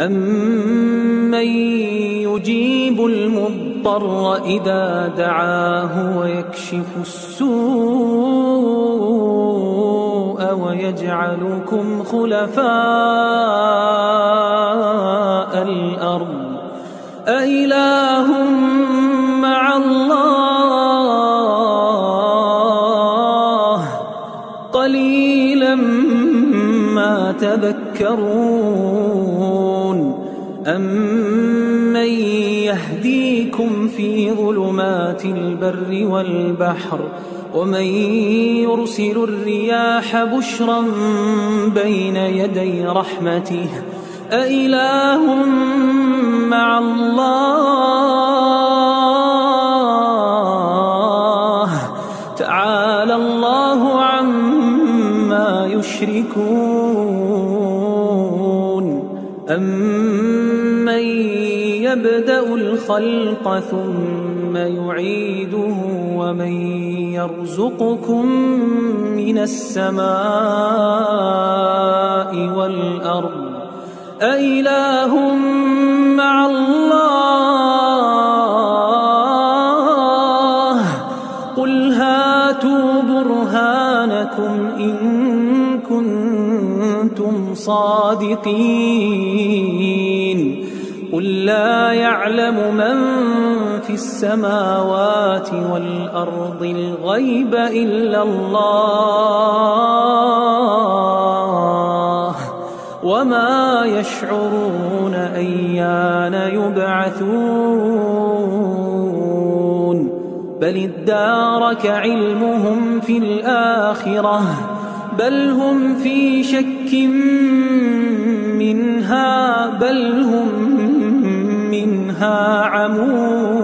أَمَّن يُجِيبُ الْمُضْطَرَّ إِذَا دَعَاهُ وَيَكْشِفُ السُّوءَ وَيَجْعَلُكُمْ خُلَفَاءَ الْأَرْضِ أَإِلَٰهٌ مَّعَ اللَّهِ قَلِيلًا مَّا تَذَكَّرُونَ أَمَّن يَهْدِيكُمْ فِي ظُلُمَاتِ الْبَرِّ وَالْبَحْرِ وَمَن يُرْسِلُ الرِّيَاحَ بُشْرًا بَيْنَ يَدَيْ رَحْمَتِهِ أَإِلَٰهٌ مَّعَ اللَّهِ تَعَالَى اللَّهُ عَمَّا يُشْرِكُونَ أَمَّن يَبْدَأُ الْخَلْقَ ثُمَّ يُعِيدُهُ وَمَن يَرْزُقُكُم مِّنَ السَّمَاءِ وَالْأَرْضِ أَإِلَٰهٌ مَّعَ اللَّهِ قُلْ هَاتُوا بُرْهَانَكُمْ إِن كُنتُمْ صَادِقِينَ قُل لَّا يَعْلَمُ مَن فِي السَّمَاوَاتِ وَالْأَرْضِ الْغَيْبَ إِلَّا اللَّهُ وَمَا يَشْعُرُونَ أَيَّانَ يُبْعَثُونَ بَلِ ادَّارَكَ عِلْمُهُمْ فِي الْآخِرَةِ بَلْ هُمْ فِي شَكٍّ مِّنْهَا بَلْ هُمْ مِنْهَا عَمُونَ